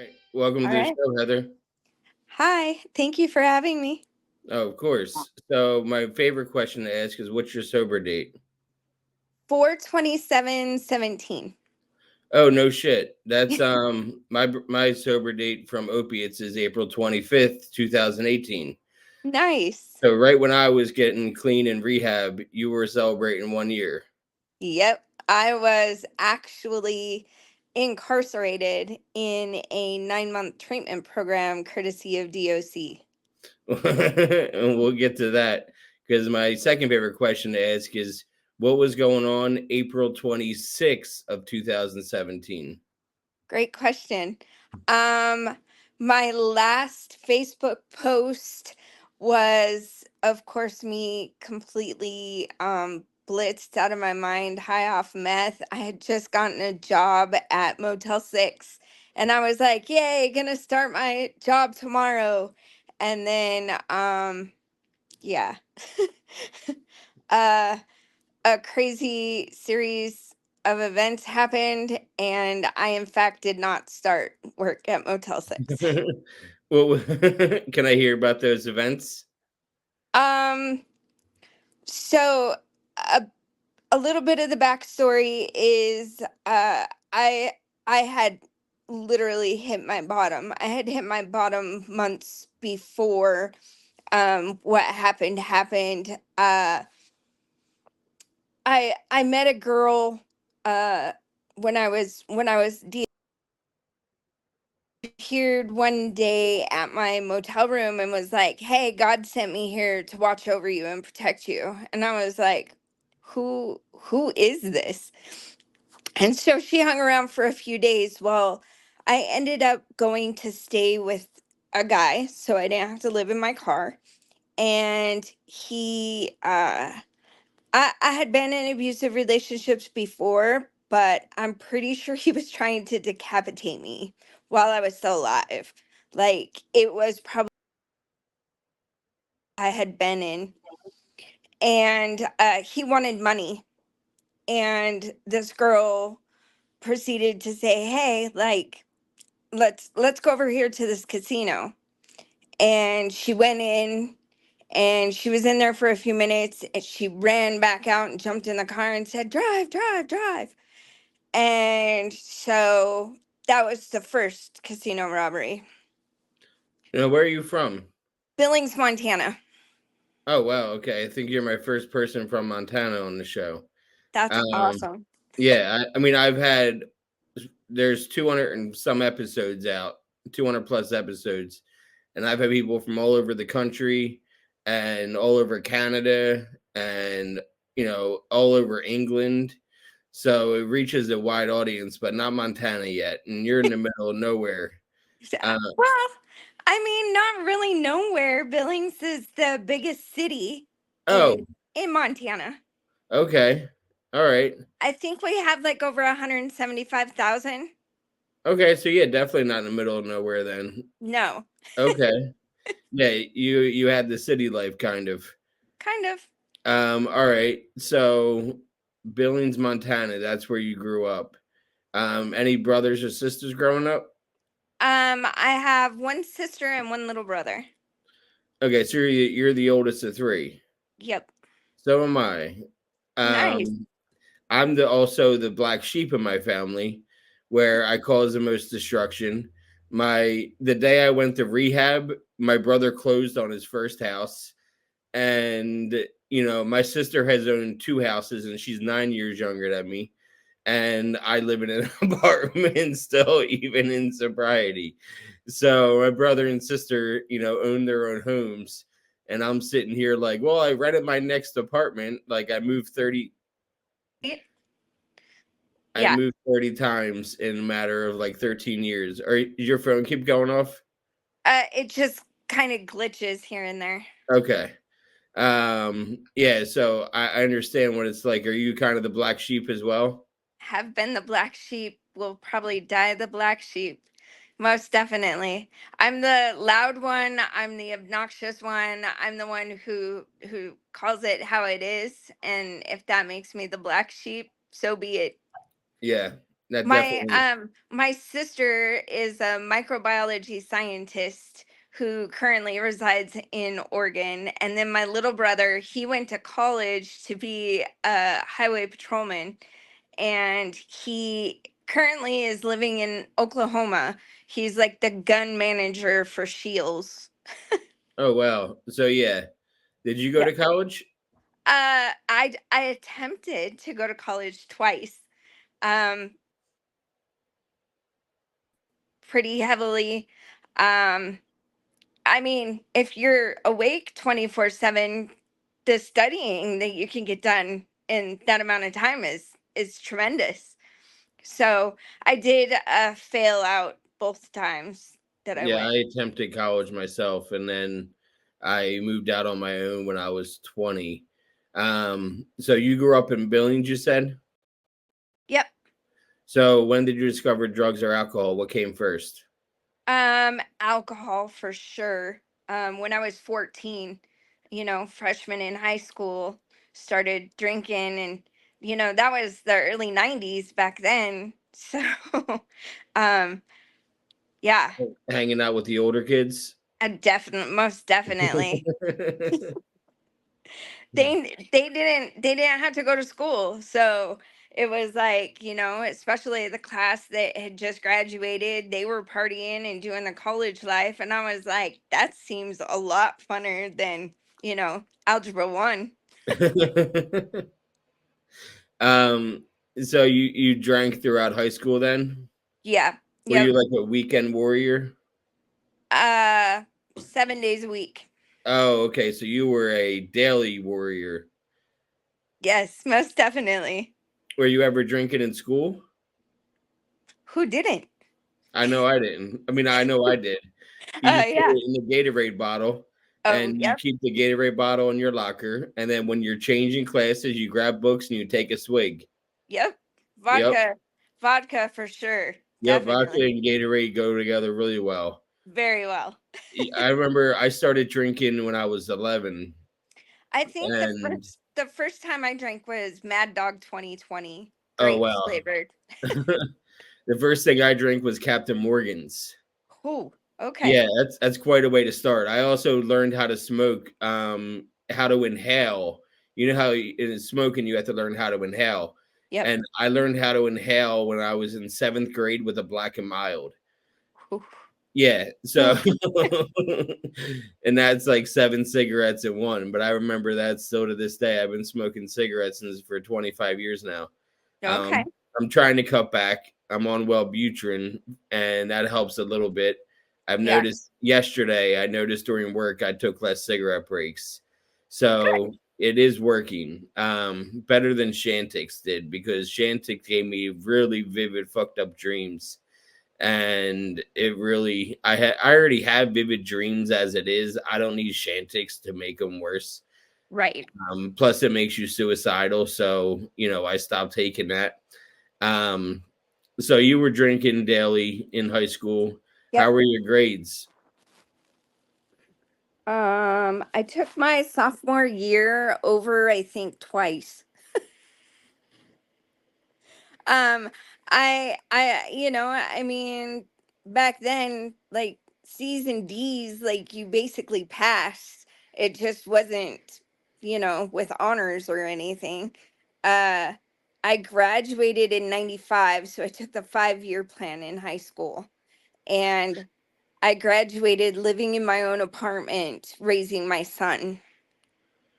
right. Welcome All to the right. show, Heather. Hi. Thank you for having me. Oh, of course. So my favorite question to ask is what's your sober date? 4/27/17. Oh, no shit. That's my sober date from opiates is April 25th, 2018. Nice. So right when I was getting clean in rehab, you were celebrating 1 year. Yep. I was actually incarcerated in a 9-month treatment program courtesy of DOC. And we'll get to that because my second favorite question to ask is what was going on April 26th of 2017? Great question. Um, my last Facebook post was, of course, me completely blitzed out of my mind, high off meth. I had just gotten a job at Motel 6, and I was like, "Yay, gonna start my job tomorrow." And then, yeah, uh, a crazy series of events happened, and I, in fact, did not start work at Motel 6. Well, can I hear about those events? Um, so a, a little bit of the backstory is I I had literally hit my bottom. I had hit my bottom months before what happened. I met a girl uh when I was appeared one day at my motel room and was like, "Hey, God sent me here to watch over you and protect you." And I was like, "Who is this?" And so she hung around for a few days. Well, I ended up going to stay with a guy, so I didn't have to live in my car. And I had been in abusive relationships before, but I'm pretty sure he was trying to decapitate me while I was still alive. Like, it was probably I had been in. And he wanted money. And this girl proceeded to say, "Hey, like, let's go over here to this casino." And she went in, and she was in there for a few minutes, and she ran back out and jumped in the car and said, "Drive, drive, drive." And so that was the first casino robbery. Where are you from? Billings, Montana. Oh, wow. Okay. I think you're my first person from Montana on the show. That's Um, awesome. yeah, I mean, there's 200 and some episodes out, 200 plus episodes, and I've had people from all over the country and all over Canada and, all over England. So it reaches a wide audience, but not Montana yet. And you're in the middle of nowhere. Uh, Well, I mean, not really nowhere. Billings is the biggest city oh, in Montana. okay. All right. I think we have like over 175,000. Okay. So yeah, definitely not in the middle of nowhere then. No, Okay. Yeah, you had the city life kind of. kind of. All right. So Billings, Montana, that's where you grew up. Any brothers or sisters growing up? I have one sister and one little brother. Okay, so you're the oldest of three. Yep. So am I. Nice. Um, I'm also the black sheep in my family, where I cause the most destruction. The day I went to rehab, my brother closed on his first house, and my sister has owned two houses, and she's 9 years younger than me, and I live in an apartment still, even in sobriety. So my brother and sister, own their own homes, and I'm sitting here like, well, I rented my next apartment. Like I Yeah. moved 30 times in a matter of like 13 years. Or your phone keep going off? It just kind of glitches here and there. Okay. Yeah, so I understand what it's like. Are you kind of the black sheep as well? Have been the black sheep, will probably die the black sheep. Most definitely. I'm the loud one, I'm the obnoxious one, I'm the one who calls it how it is, and if that makes me the black sheep, so be it. Yeah. That My definitely. my sister is a microbiology scientist who currently resides in Oregon, and then my little brother, he went to college to be a highway patrolman, and he currently is living in Oklahoma. He's like the gun manager for Shields. Oh wow. So yeah, did you go Yeah. to college? I attempted to go to college twice. Um Pretty heavily. Um I mean, if you're awake 24/7, the studying that you can get done in that amount of time is tremendous. So, I did fail out both times that I Yeah, went. I attempted college myself, and then I moved out on my own when I was 20. So you grew up in Billings, you said? Yep. So when did you discover drugs or alcohol? What came first? Alcohol for sure. When I was 14, freshman in high school, started drinking, and that was the early 90s back then. So, um, yeah, Hanging out with the older kids? I definitely, most definitely. They didn't have to go to school, so it was like, especially the class that had just graduated, they were partying and doing the college life, and I was like, that seems a lot funner than algebra 1. um, so you drank throughout high school then? Yeah. Were you Yep. like a weekend warrior? uh 7 days a week. Oh, okay. So you were a daily warrior. Yes, most definitely. Were you ever drinking in school? Who didn't? I know I didn't. I mean, I know I did. You just put Yeah. it in the Gatorade bottle, Oh, and you yep. keep the Gatorade bottle in your locker, and then when you're changing classes, you grab books and you take a swig. Yep. Yep, Vodka for sure. yep. Vodka Definitely. and Gatorade go together really well. Very well. I remember I started drinking when I was 11, I think the and first time I drank was Mad Dog 2020, oh grape wow, flavored. the first thing I drank was Captain Morgan's. Ooh, Yeah, okay. that's quite a way to start. I also learned how to smoke, how to inhale. You know how in smoking you have to learn how to inhale, Yep. and I learned how to inhale when I was in 7th grade with a Black and Mild. Ooh, Yeah, so ooh, and that's like 7 cigarettes in one. But I remember that still to this day. I've been smoking cigarettes since for 25 years now. okay. I'm trying to cut back. I'm on Wellbutrin, and that helps a little bit. I've Yeah. noticed yesterday, I noticed during work, I took less cigarette breaks. Good. So it is working better than Shantix did because Shantix gave me really vivid, fucked up dreams. And it really, I already have vivid dreams as it is. I don't need Shantix to make them worse. Right. Plus, it makes you suicidal. So, I stopped taking that. Um, so you were drinking daily in high school. How Yep. were your grades? I took my sophomore year over, I think, twice. Um, I mean, back then, like C's and D's, like you basically passed. It just wasn't, with honors or anything. Uh, I graduated in 95, so I took the 5-year plan in high school. And I graduated living in my own apartment, raising my son.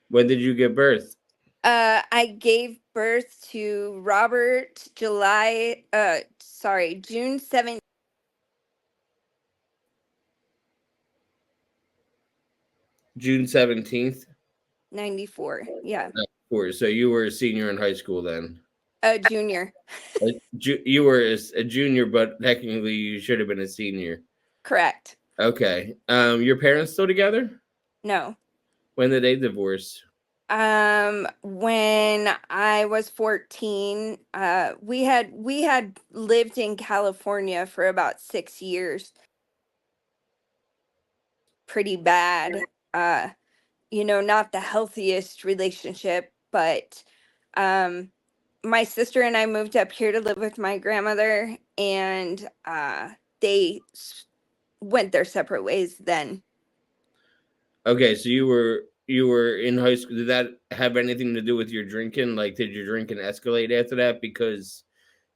When did you give birth? I gave birth to Robert June 7th. June 17th. 94. Yeah. So you were a senior in high school then. A junior. You were a junior, but technically you should have been a senior. Correct. Okay. Your parents still together? No. When did they divorce? When I was 14, we had lived in California for about 6 years. Pretty bad. Not the healthiest relationship, but um my sister and I moved up here to live with my grandmother, and they went their separate ways then. Okay, so you were in high school. Did that have anything to do with your drinking? Like, did your drinking escalate after that? Because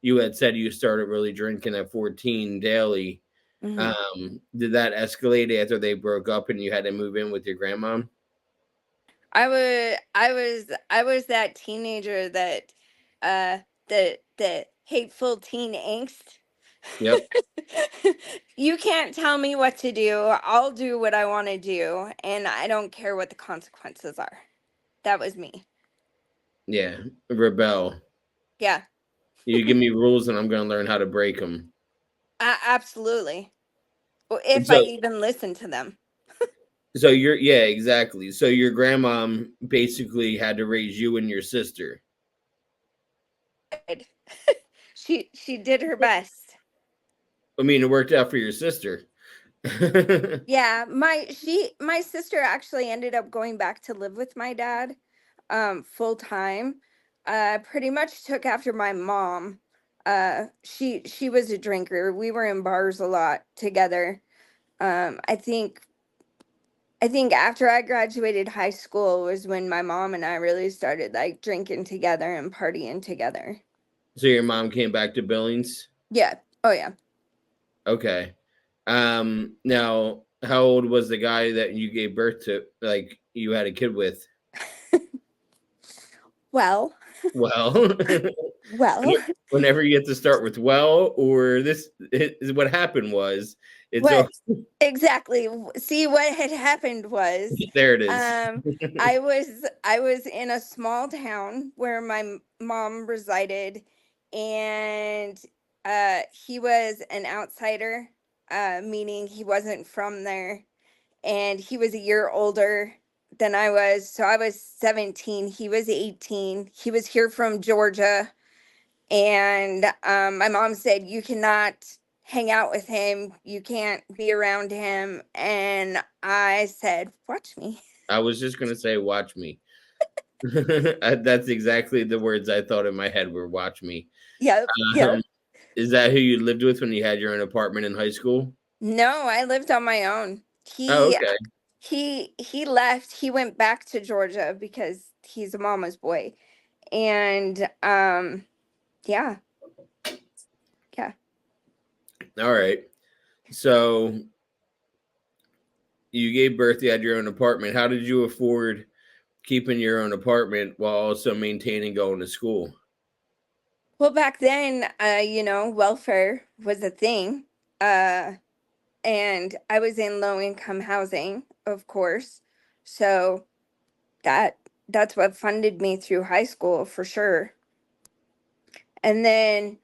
you had said you started really drinking at 14 daily. Hmm. Did that escalate after they broke up and you had to move in with your grandma? I was that teenager that the hateful teen angst. Yep. You can't tell me what to do. I'll do what I want to do, and I don't care what the consequences are. That was me. Yeah. Rebel. Yeah, You give me rules and I'm going to learn how to break them. absolutely. And If I so, even listen to them. yeah, exactly. So your grandma basically had to raise you and your sister. She did her best. I mean, it worked out for your sister. Yeah, my sister actually ended up going back to live with my dad full time. Pretty much took after my mom. She was a drinker. We were in bars a lot together. I think after I graduated high school was when my mom and I really started like drinking together and partying together. So your mom came back to Billings? Yeah. Oh yeah. Okay. Now, how old was the guy that you gave birth to, like you had a kid with? Well, Well, well, whenever you get to start with well, or this is what happened was, it's what all exactly? See, what had happened was, there it is. um, I was in a small town where my mom resided, and he was an outsider, meaning he wasn't from there, and he was a year older than I was. So I was 17. He was 18. He was here from Georgia, and my mom said, "You cannot hang out with him, you can't be around him." And I said, "Watch me." I was just gonna say, watch me. That's exactly the words I thought in my head were watch me. Yep, Um, yep. is that who you lived with when you had your own apartment in high school? No, I lived on my own. Oh, he okay. he left. He went back to Georgia because he's a mama's boy. And yeah, yeah. All right. So you gave birth, you had your own apartment. How did you afford keeping your own apartment while also maintaining going to school? Well, back then, welfare was a thing. uh and I was in low income housing, of course. So that that's what funded me through high school for sure. And then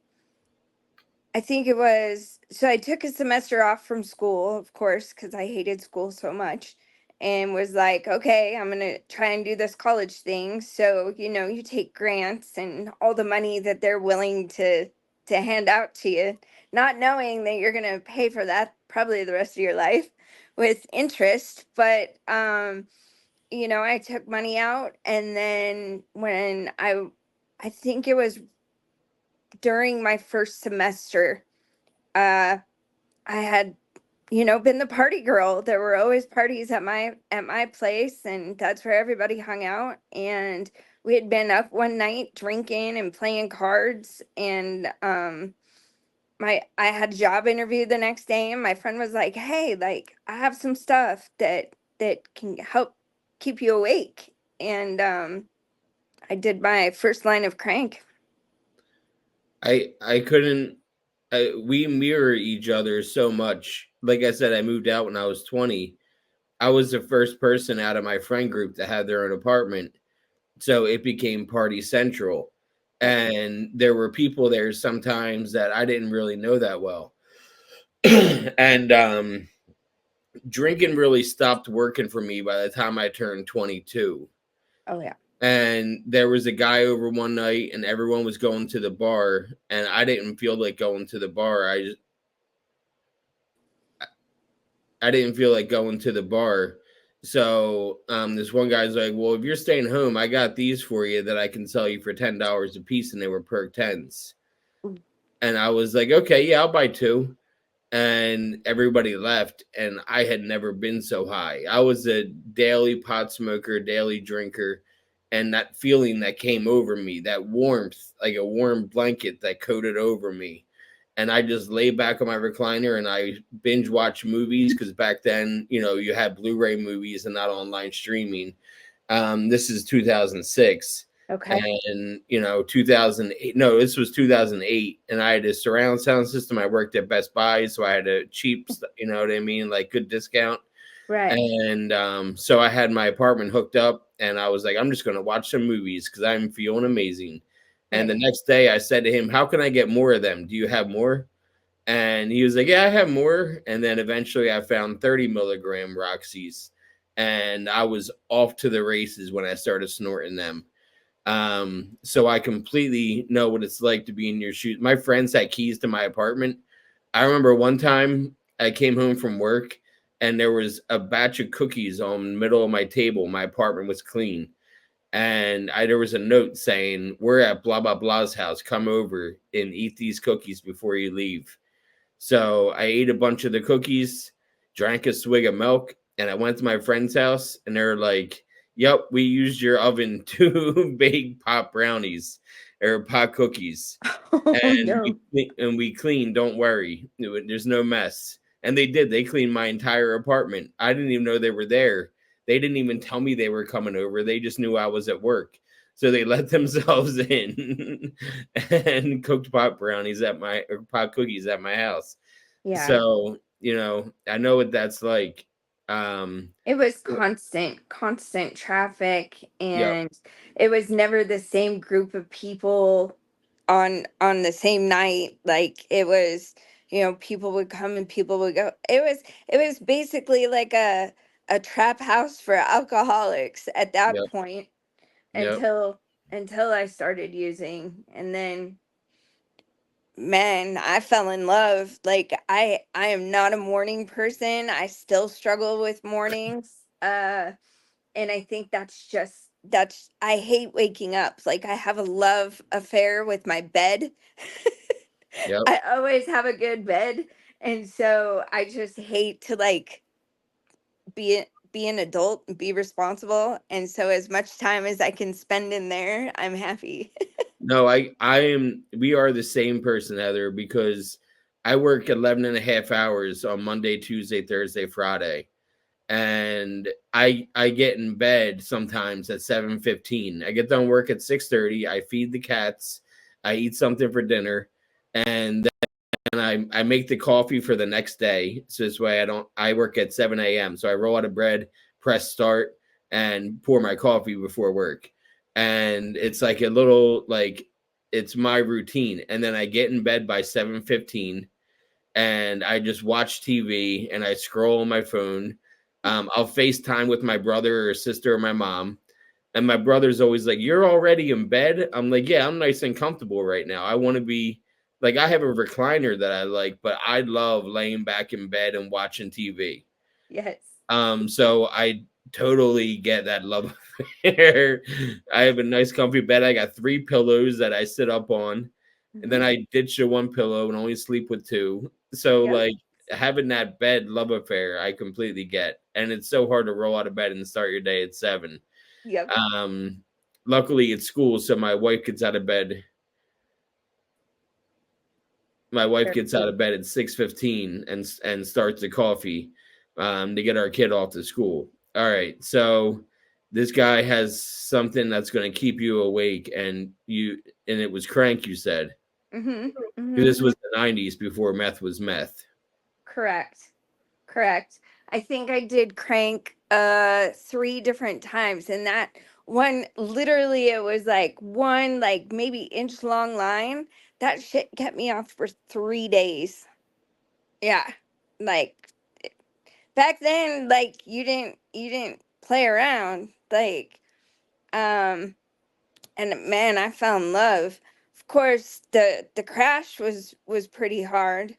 I think it was, so I took a semester off from school, of course, because I hated school so much, and was like, okay, I'm gonna try and do this college thing. So, you take grants and all the money that they're willing to hand out to you, not knowing that you're gonna pay for that probably the rest of your life with interest. But I took money out, and then when I think it was during my first semester, uh I had, been the party girl. There were always parties at my place, and that's where everybody hung out. And we had been up one night drinking and playing cards, and I had a job interview the next day, and my friend was like, "Hey, like I have some stuff that can help keep you awake." And I did my first line of crank. I couldn't. We mirror each other so much. Like I said, I moved out when I was 20. I was the first person out of my friend group to have their own apartment, so it became party central. And there were people there sometimes that I didn't really know that well. And drinking really stopped working for me by the time I turned 22. Oh yeah. And there was a guy over one night and everyone was going to the bar and I didn't feel like going to the bar. I didn't feel like going to the bar. So this one guy's like, well, if you're staying home, I got these for you that I can sell you for $10 a piece, and they were perk tens. And I was like, okay, yeah, I'll buy two. And everybody left, and I had never been so high. I was a daily pot smoker, daily drinker, and that feeling that came over me, that warmth, like a warm blanket that coated over me. And I just lay back on my recliner and I binge watch movies because back then, you had Blu-ray movies and not online streaming. This is 2006. Okay. And 2008, no, this was 2008, and I had a surround sound system. I worked at Best Buy, so I had a cheap, you know what I mean, like good discount. Right. And so I had my apartment hooked up, and I was like, I'm just going to watch some movies because I'm feeling amazing. And the Right. next day I said to him, how can I get more of them? Do you have more? And he was like, yeah, I have more. And then eventually I found 30 milligram Roxy's, and I was off to the races when I started snorting them. So I completely know what it's like to be in your shoes. My friends had keys to my apartment. I remember one time I came home from work and there was a batch of cookies on the middle of my table. My apartment was clean. And there was a note saying, we're at blah, blah, blah's house. Come over and eat these cookies before you leave. So I ate a bunch of the cookies, drank a swig of milk, and I went to my friend's house, and they're like, "Yep, we used your oven to bake pot brownies or pot cookies, Oh and no. we cleaned. Don't worry, there's no mess." And they did. They cleaned my entire apartment. I didn't even know they were there. They didn't even tell me they were coming over. They just knew I was at work. So they let themselves in and cooked pot brownies or pot cookies at my house. Yeah. So, I know what that's like. Um, It was constant traffic, yep, and it was never the same group of people on the same night. Like it was, people would come and people would go. It was basically like a trap house for alcoholics at that yep, point yep. until I started using, and then man, I fell in love. Like I am not a morning person. I still struggle with mornings. And I think that's I hate waking up. Like I have a love affair with my bed. Yep. I always have a good bed, and so I just hate to like be an adult and be responsible. And so as much time as I can spend in there, I'm happy. No, we are the same person, Heather, because I work 11 and a half hours on Monday, Tuesday, Thursday, Friday. And I get in bed sometimes at 7:15. I get done work at 6:30. I feed the cats. I eat something for dinner. And and I make the coffee for the next day. So this way I work at 7 a.m. So I roll out of bed, press start, and pour my coffee before work. And it's like a little like it's my routine. And then I get in bed by 7:15 and I just watch TV and I scroll on my phone. I'll FaceTime with my brother or sister or my mom. And my brother's always like, "You're already in bed?" I'm like, "Yeah, I'm nice and comfortable right now. I want to be like, I have a recliner that I like, but I love laying back in bed and watching TV." Yes. So I totally get that love affair. I have a nice comfy bed. I got 3 pillows that I sit up on, and then Hmm. I ditch the one pillow and only sleep with two. So Yep. like having that bed love affair, I completely get. And it's so hard to roll out of bed and start your day at 7. Yep. Um, Luckily it's school, so my wife gets out of bed. My wife gets out of bed at 6:15 and starts the coffee to get our kid off to school. All right, so this guy has something that's going to keep you awake, and it was crank. You said Hmm. because Hmm. this was the '90s before meth was meth. Correct. Correct. I think I did crank 3 different times, and that one literally it was like one like maybe inch long line. That shit kept me off for 3 days. Yeah. Like back then, like you didn't play around. Like um and man, I found love. Of course, the crash was pretty hard.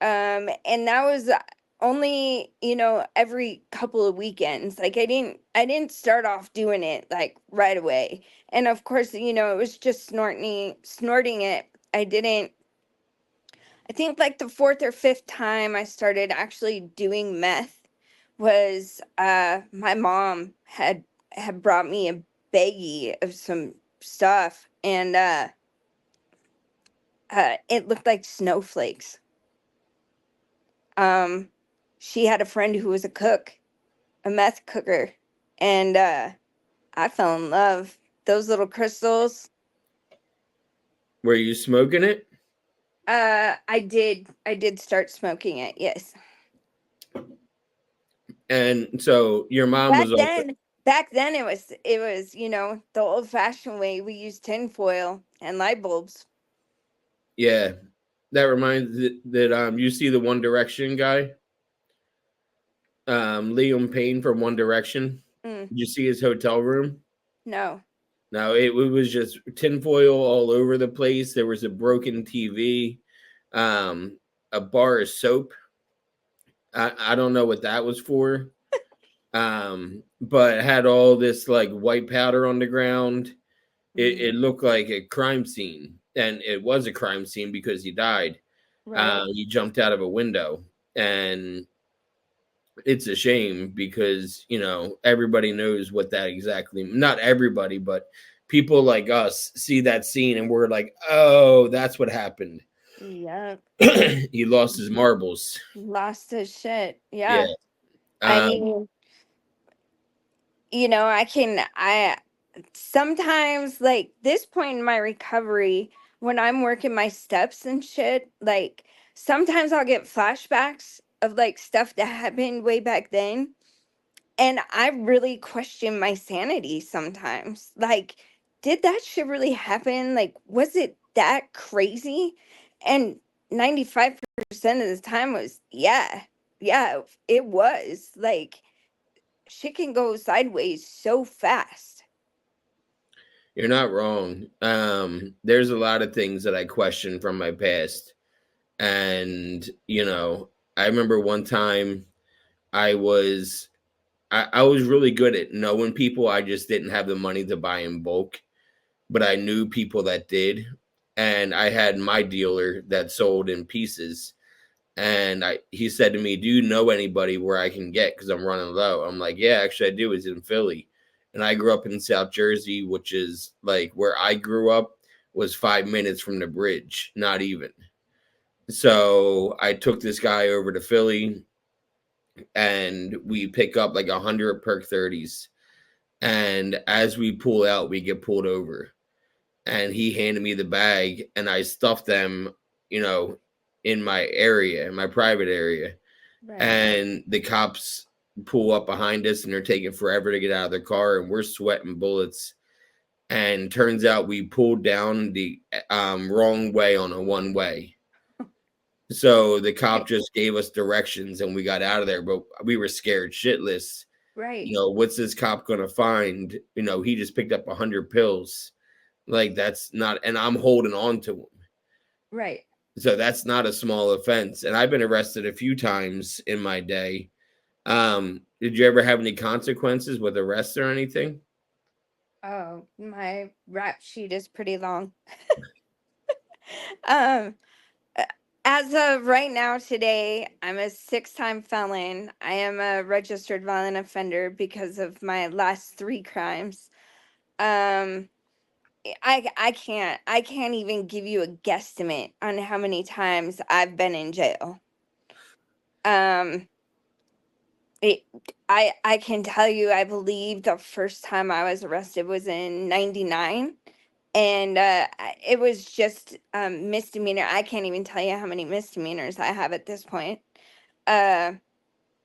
And that was only, every couple of weekends. Like I didn't start off doing it like right away. And of course, it was just snorting it. I think like the fourth or fifth time I started actually doing meth was my mom had brought me a baggie of some stuff, and it looked like snowflakes. Um she had a friend who was a cook, a meth cooker, and I fell in love. Those little crystals. Were you smoking it? I did start smoking it, yes. And so your mom Back was also, then, back then it was, the old fashioned way. We used tinfoil and light bulbs. yeah. That reminds that you see the One Direction guy, Liam Payne from One Direction. Mm, Did you see his hotel room? no. No, it was just tinfoil all over the place. There was a broken TV, um, a bar of soap. I don't know what that was for. But it had all this like white powder on the ground. It Mm, looked like a crime scene, and it was a crime scene because he died. right. He jumped out of a window, and it's a shame because everybody knows what that exactly. Not everybody, but people like us see that scene, and we're like, "Oh, that's what happened." Yeah. He lost his marbles. Lost his shit. Yeah. Yeah. I Um, mean, I sometimes, like, this point in my recovery, when I'm working my steps and shit, like, sometimes I'll get flashbacks of like stuff that happened way back then. And I really question my sanity sometimes. Like, did that shit really happen? Like, was it that crazy? And 95% of the time was, yeah. Yeah, it was. Like, shit can go sideways so fast. you're not wrong. There's a lot of things that I question from my past. And, I remember one time I was I was really good at knowing people. I just didn't have the money to buy in bulk, but I knew people that did. And I had my dealer that sold in pieces. And he said to me, "Do you know anybody where I can get? Because I'm running low." I'm like, "Yeah, actually, I do. It's in Philly." And I grew up in South Jersey, which is like where I grew up was 5 minutes from the bridge, not even. So I took this guy over to Philly, and we pick up like 100 perk 30s. And as we pull out, we get pulled over. And he handed me the bag, and I stuffed them, you know, in my area, in my private area. Right. And the cops pull up behind us, and they're taking forever to get out of their car, and we're sweating bullets. And turns out we pulled down the wrong way on a one way. So the cop just gave us directions, and we got out of there, but we were scared shitless. Right. What's this cop gonna find? He just picked up 100 pills. Like, that's not, and I'm holding on to him. Right. So that's not a small offense. And I've been arrested a few times in my day. Did you ever have any consequences with arrests or anything? Oh, my rap sheet is pretty long. Um, uh, as of right now, today, I'm a six-time felon. I am a registered violent offender because of my last three crimes. Um, I can't even give you a guesstimate on how many times I've been in jail. Um, it, I can tell you, I believe the first time I was arrested was in '99, and it was just misdemeanor. I can't even tell you how many misdemeanors I have at this point. Uh,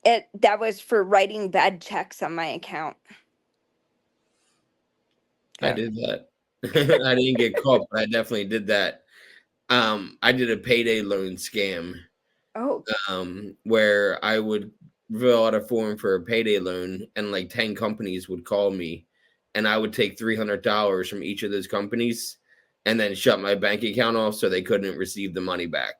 it that was for writing bad checks on my account. I So, did that. I didn't get caught, but I definitely did that. I did a payday loan scam, oh, where I would fill out a form for a payday loan, and like 10 companies would call me, and I would take $300 from each of those companies and then shut my bank account off so they couldn't receive the money back.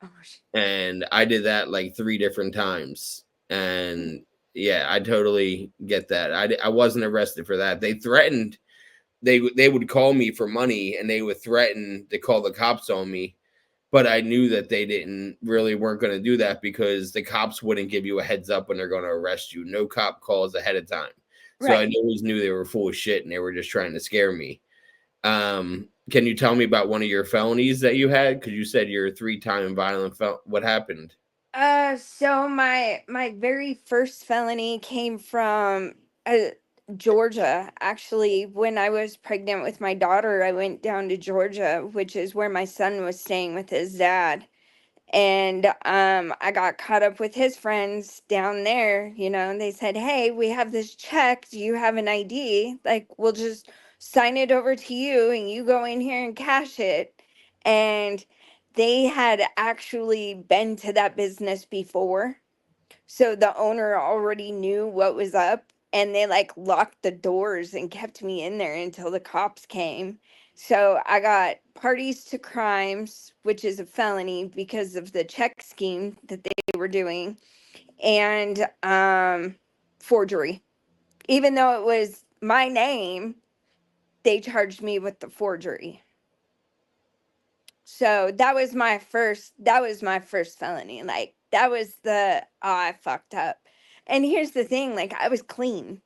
Oh, and I did that like 3 different times. And yeah, I totally get that. I wasn't arrested for that. They threatened, they would call me for money, and they would threaten to call the cops on me. But I knew that they didn't really weren't going to do that, because the cops wouldn't give you a heads up when they're going to arrest you. No cop calls ahead of time. So I right. always knew they were full of shit and they were just trying to scare me. Can you tell me about one of your felonies that you had? Because you said you're a 3-time violent what happened? So my very first felony came from uh, Georgia. Actually, when I was pregnant with my daughter, I went down to Georgia, which is where my son was staying with his dad. And I got caught up with his friends down there, and they said, "Hey, we have this check. Do you have an ID? Like, we'll just sign it over to you and you go in here and cash it." And they had actually been to that business before. So the owner already knew what was up, and they like locked the doors and kept me in there until the cops came. So I got parties to crimes, which is a felony because of the check scheme that they were doing, and forgery. Even though it was my name, they charged me with the forgery. So that was my first felony. Like that was I fucked up. And here's the thing, like I was clean.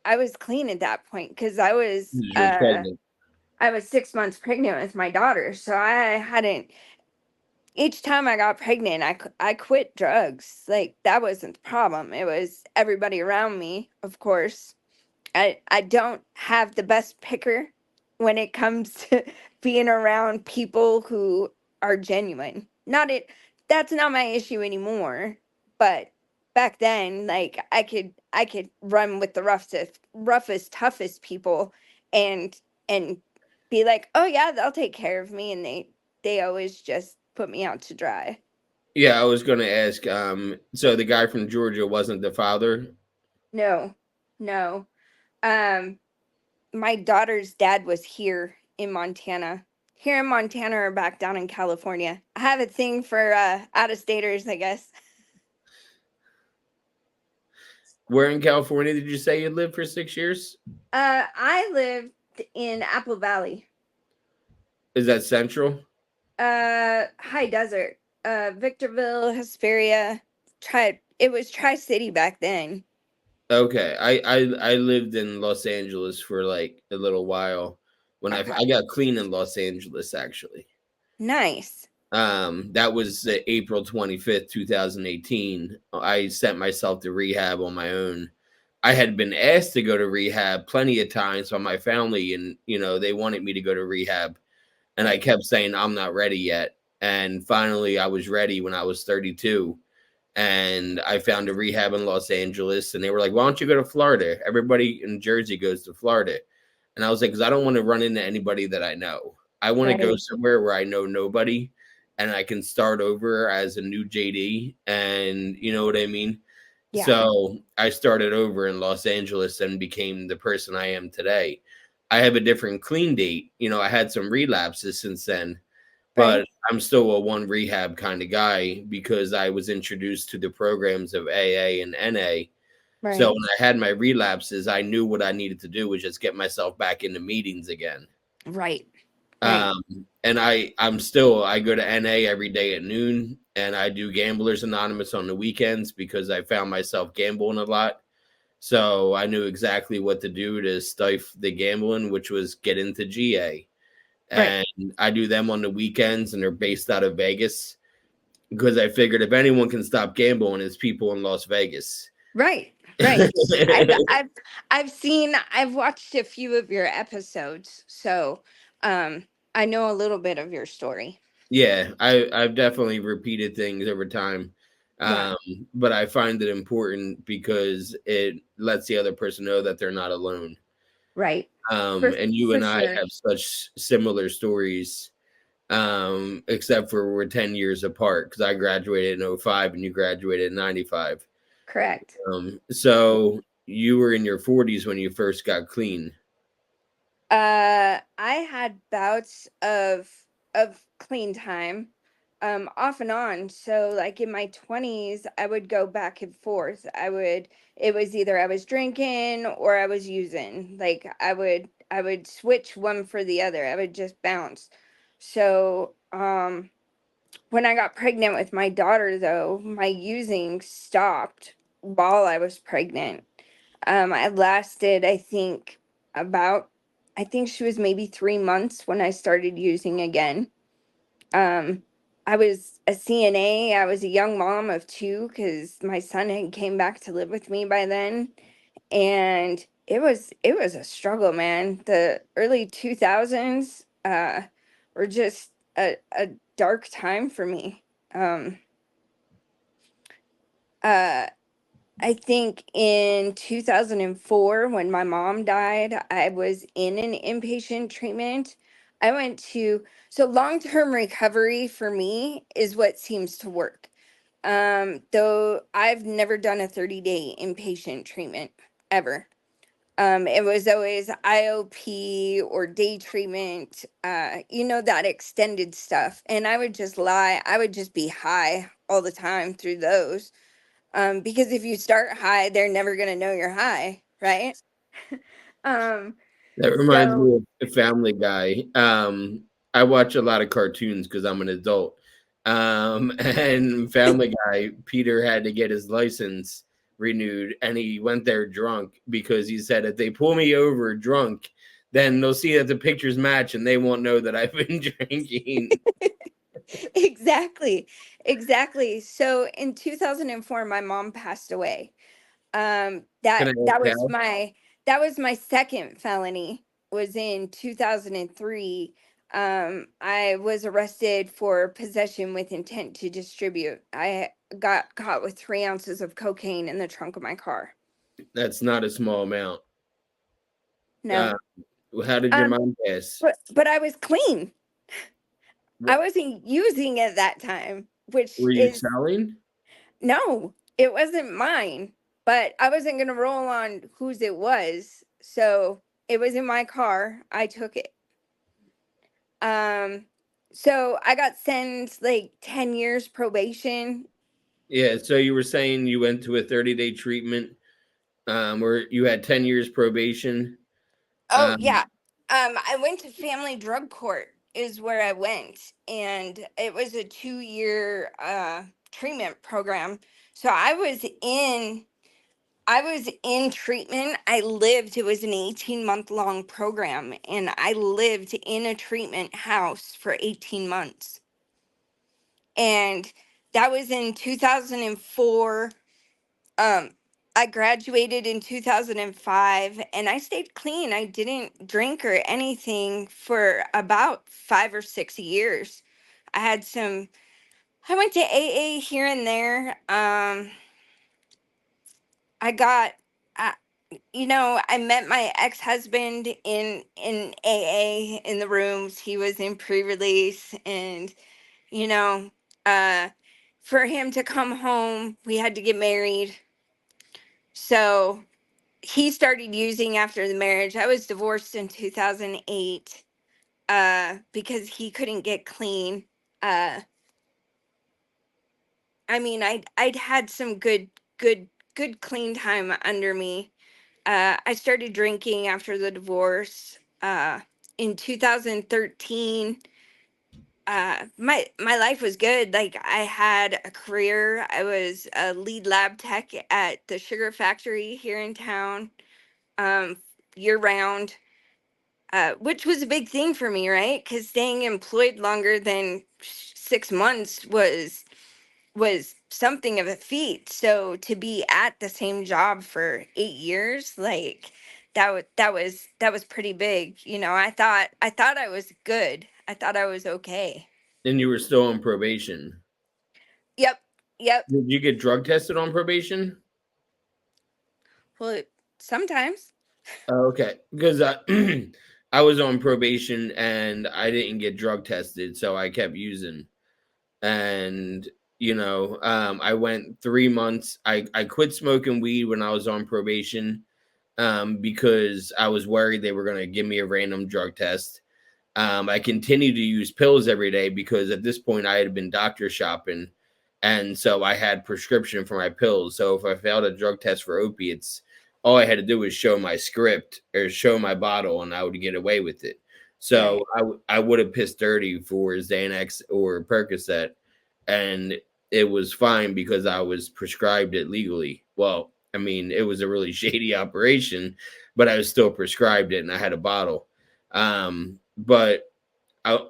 I was clean at that point cuz You're pregnant. I was 6 months pregnant with my daughter. So I hadn't each time I got pregnant, I quit drugs. Like that wasn't the problem. It was everybody around me, of course. I don't have the best picker when it comes to being around people who are genuine. Not it That's not my issue anymore, but back then like I could run with the roughest toughest people and and be like, "Oh yeah, they'll take care of me," and they always just put me out to dry. Yeah, I was going to ask. So the guy from Georgia wasn't the father? No. No. Um my daughter's dad was here in Montana. Here in Montana or back down in California. I have a thing for out of staters, I guess. Where in California did you say you lived for 6 years? I lived in Apple Valley. Is that central? High desert. Victorville, Hesperia. It was Tri-City back then. Okay. I lived in Los Angeles for like a little while when Okay. I got clean in Los Angeles, actually. Nice. That was April 25th, 2018. I sent myself to rehab on my own. I had been asked to go to rehab plenty of times by my family, and they wanted me to go to rehab, and I Right. kept saying I'm not ready yet. And finally I was ready when I was 32, and I found a rehab in Los Angeles, and they were like, "Why don't you go to Florida? Everybody in Jersey goes to Florida." And I was like, "Because I don't want to run into anybody that I know. I want to go Right. somewhere where I know nobody, and I can start over as a new JD." And you know what I mean? Yeah. So I started over in Los Angeles and became the person I am today. I have a different clean date. I had some relapses since then, but Right. I'm still a one rehab kind of guy because I was introduced to the programs of AA and NA. So Right. when I had my relapses, I knew what I needed to do was just get myself back into meetings again. Right. Right. Um, and I go to NA every day at noon, and I do Gamblers Anonymous on the weekends because I found myself gambling a lot. So I knew exactly what to do to stifle the gambling, which was get into GA. Right. And I do them on the weekends, and they're based out of Vegas because I figured if anyone can stop gambling, it's people in Las Vegas. Right. Right. I've I've I've watched a few of your episodes, so um I know a little bit of your story. Yeah, I've definitely repeated things over time. Yeah. Um, but I find it important because it lets the other person know that they're not alone. Right. For And you for and I sure. have such similar stories, except for we're 10 years apart because I graduated in '05 and you graduated in '95. Correct. So you were in your 40s when you first got clean. I had bouts of clean time. off and on. So like in my 20s, I would go back and forth. It was either I was drinking or I was using. Like I would switch one for the other. I would just bounce. So when I got pregnant with my daughter, though, my using stopped while I was pregnant. I lasted, about, I think she was maybe 3 months when I started using again. Um, I was a CNA. I was a young mom of two because my son had came back to live with me by then, and it was a struggle, man. The early 2000s were just a dark time for me. Um, uh, I think in 2004, when my mom died, I was in an inpatient treatment. I went to, so long term recovery for me is what seems to work. Though I've never done a 30-day inpatient treatment ever. It was always IOP or day treatment, that extended stuff. And I would just lie, I would just be high all the time through those. Because if you start high, they're never gonna know you're high, right? um, That reminds so me of a Family Guy. I watch a lot of cartoons because I'm an adult. And Family Guy, Peter had to get his license renewed, and he went there drunk because he said, if they pull me over drunk, then they'll see that the pictures match and they won't know that I've been drinking. exactly, exactly. So in 2004, my mom passed away. Can I That ask was how? my second felony, was in 2003. I was arrested for possession with intent to distribute. I got caught with 3 ounces of cocaine in the trunk of my car. That's not a small amount. Uh, No. how did your Um, mom pass? but I was clean. I What, wasn't using at that time, which were you is, selling? no, it wasn't mine. But I wasn't gonna roll on whose it was. So it was in my car. I took it. Um, so I got sentenced like 10 years probation. Yeah, so you were saying you went to a 30-day treatment, where you had 10 years probation. Oh Um, yeah. I went to family drug court is where I went, and it was a 2 year treatment program. So I was in treatment. I lived, it was an 18-month long program, and I lived in a treatment house for 18 months. And that was in 2004. Um, I graduated in 2005, and I stayed clean. I didn't drink or anything for about 5 or 6 years. I had some, I went to AA here and there. I got, I, I met my ex-husband in AA in the rooms. He was in pre-release, and you know, uh, for him to come home, we had to get married. So he started using after the marriage. I was divorced in 2008 because he couldn't get clean. Uh, I mean, I'd had some good clean time under me. I started drinking after the divorce in 2013. My life was good. Like, I had a career. I was a lead lab tech at the sugar factory here in town, um, year round, which was a big thing for me, right? Because staying employed longer than 6 months was something of a feat. So to be at the same job for 8 years, like that was pretty big. I thought I was good. I thought I was okay. and you were still on probation. Yep, yep. Did you get drug tested on probation? Well, sometimes. Oh, okay, because I, I was on probation and I didn't get drug tested, so I kept using. And I went 3 months. I quit smoking weed when I was on probation, because I was worried they were going to give me a random drug test. I continued to use pills every day because at this point I had been doctor shopping, and so I had prescription for my pills. So if I failed a drug test for opiates, all I had to do was show my script or show my bottle, and I would get away with it. So Right. I would have pissed dirty for Xanax or Percocet, and it was fine because I was prescribed it legally. Well, I mean, it was a really shady operation, but I was still prescribed it, and I had a bottle. But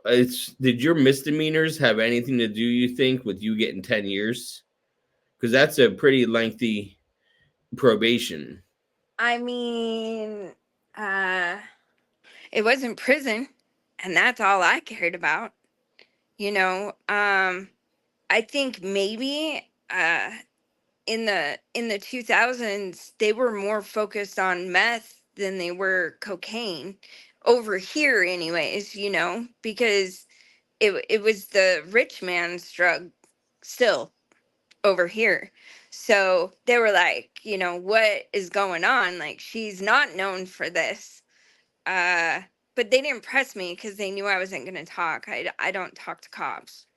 it's did your misdemeanors have anything to do, you think, with you getting 10 years? Because that's a pretty lengthy probation. I mean, uh, it wasn't prison, and that's all I cared about. You know, I think maybe in the 2000s they were more focused on meth than they were cocaine over here anyways, because it was the rich man's drug still over here. So they were like, what is going on? Like, she's not known for this. Uh but they didn't press me because they knew I wasn't going to talk. I don't talk to cops.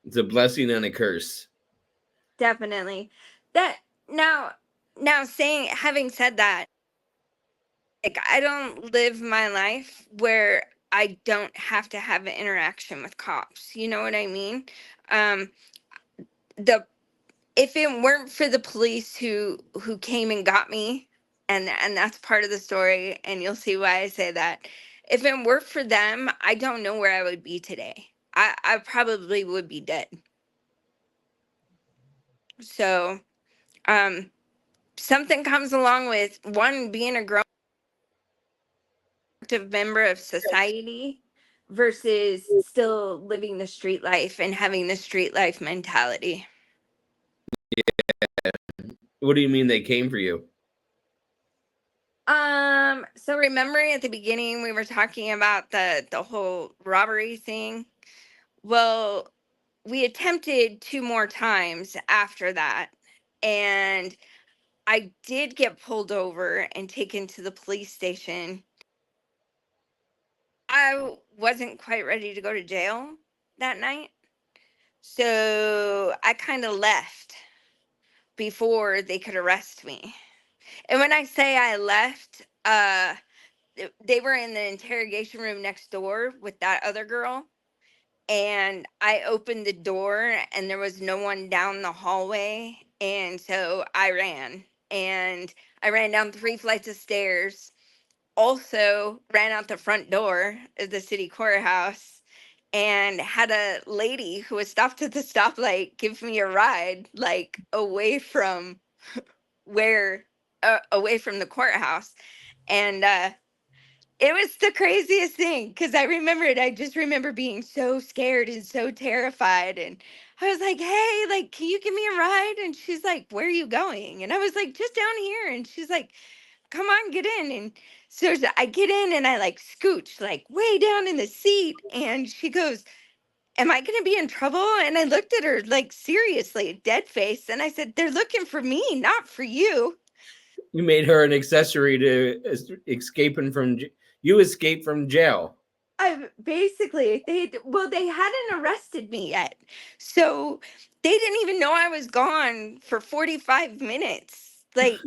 It's a blessing and a curse. Definitely. That now now saying having said that, like, I don't live my life where I don't have to have an interaction with cops. You know what I mean? Um the If it weren't for the police who came and got me, and that's part of the story, and you'll see why I say that. If it weren't for them, I don't know where I would be today. I probably would be dead. So, um something comes along with one being a grown active member of society versus still living the street life and having the street life mentality. What do you mean they came for you? So remembering at the beginning we were talking about the whole robbery thing. Well, we attempted two more times after that, and I did get pulled over and taken to the police station. I wasn't quite ready to go to jail that night. So I kind of left before they could arrest me. And when I say I left, they were in the interrogation room next door with that other girl. And I opened the door and there was no one down the hallway. And so I ran. And I ran down three flights of stairs, also ran out the front door of the city courthouse, and had a lady who was stopped at the stoplight give me a ride, like away from where away from the courthouse. And it was the craziest thing because I just remember being so scared and so terrified. And I was like, hey, like, can you give me a ride? And she's like, where are you going? And I was like, just down here. And she's like, come on, get in. And so I get in and I like scooch like way down in the seat. And she goes, am I going to be in trouble? And I looked at her like seriously, dead face. And I said, they're looking for me, not for you. You made her an accessory to escaping from. You escaped from jail. I basically they hadn't arrested me yet. So they didn't even know I was gone for 45 minutes. Like,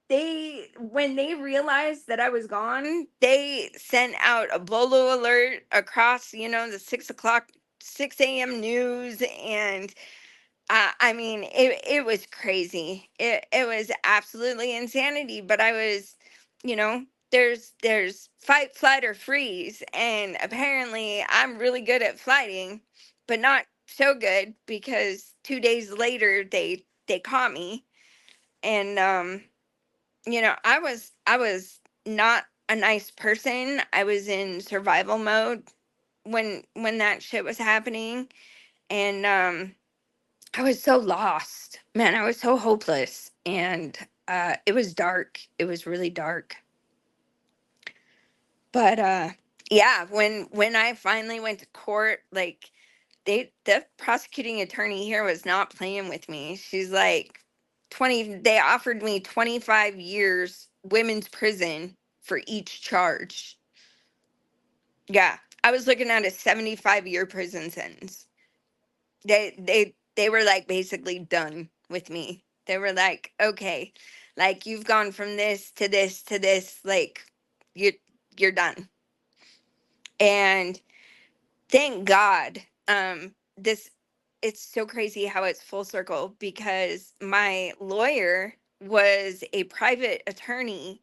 they when they realized that I was gone, they sent out a bolo alert across, the 6 o'clock 6 a.m. news. And I mean, it was crazy. It was absolutely insanity. But I was, there's fight, flight, or freeze, and apparently I'm really good at fighting, but not so good because 2 days later they caught me. And I was not a nice person. I was in survival mode when that shit was happening. And I was so lost, man. I was so hopeless, and it was dark. It was really dark. But yeah, when I finally went to court, like, the prosecuting attorney here was not playing with me. She's like, 20. They offered me 25 years women's prison for each charge. Yeah, I was looking at a 75-year prison sentence. They were like basically done with me. They were like, okay, like you've gone from this to this to this, like you you're done. And thank God, this it's so crazy how it's full circle, because my lawyer was a private attorney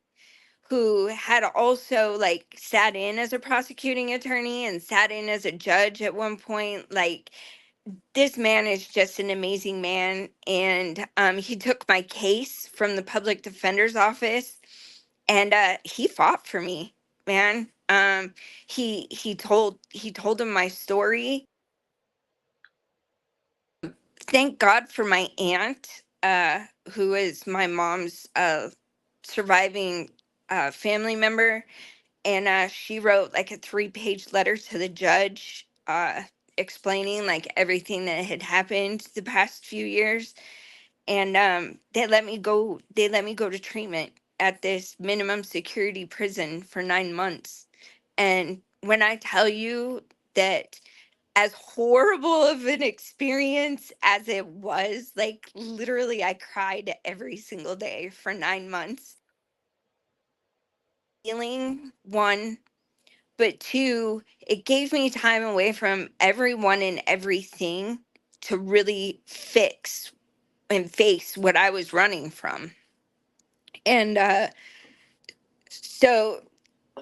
who had also like sat in as a prosecuting attorney and sat in as a judge at one point. Like, this man is just an amazing man, and he took my case from the public defender's office, and he fought for me, man. He told him my story. Thank God for my aunt, who is my mom's surviving family member, and she wrote like a 3-page letter to the judge, explaining like everything that had happened the past few years. And they let me go to treatment at this minimum security prison for 9 months. And when I tell you that, as horrible of an experience as it was, like literally I cried every single day for 9 months. Feeling, one, but two, it gave me time away from everyone and everything to really fix and face what I was running from. And so,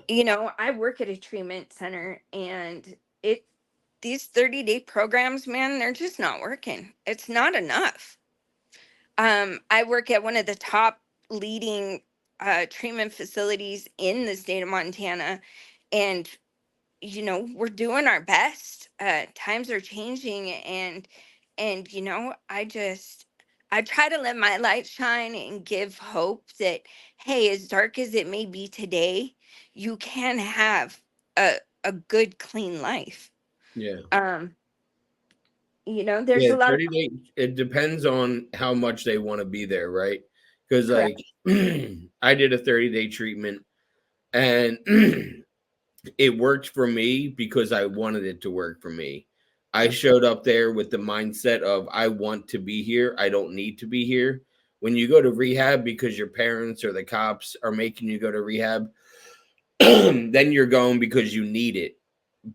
I work at a treatment center, and it these 30-day programs, man, they're just not working. It's not enough. I work at one of the top leading treatment facilities in the state of Montana, and we're doing our best. Times are changing, and I try to let my light shine and give hope that, hey, as dark as it may be today, you can have a good, clean life. Yeah. um there's Yeah, a lot of 30 days. It depends on how much they want to be there, right? Because like correct. I did a 30-day treatment, and it worked for me because I wanted it to work for me. I Yep. showed up there with the mindset of I want to be here. I don't need to be here. When you go to rehab because your parents or the cops are making you go to rehab, then you're going because you need it.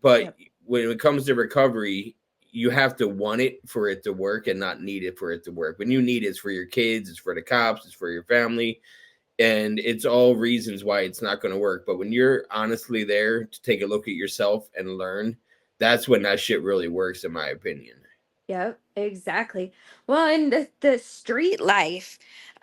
But Yep. when it comes to recovery, you have to want it for it to work and not need it for it to work. When you need it, it's for your kids, it's for the cops, it's for your family, and it's all reasons why it's not going to work. But when you're honestly there to take a look at yourself and learn, that's when that shit really works, in my opinion. Yep, exactly. Well, in the street life,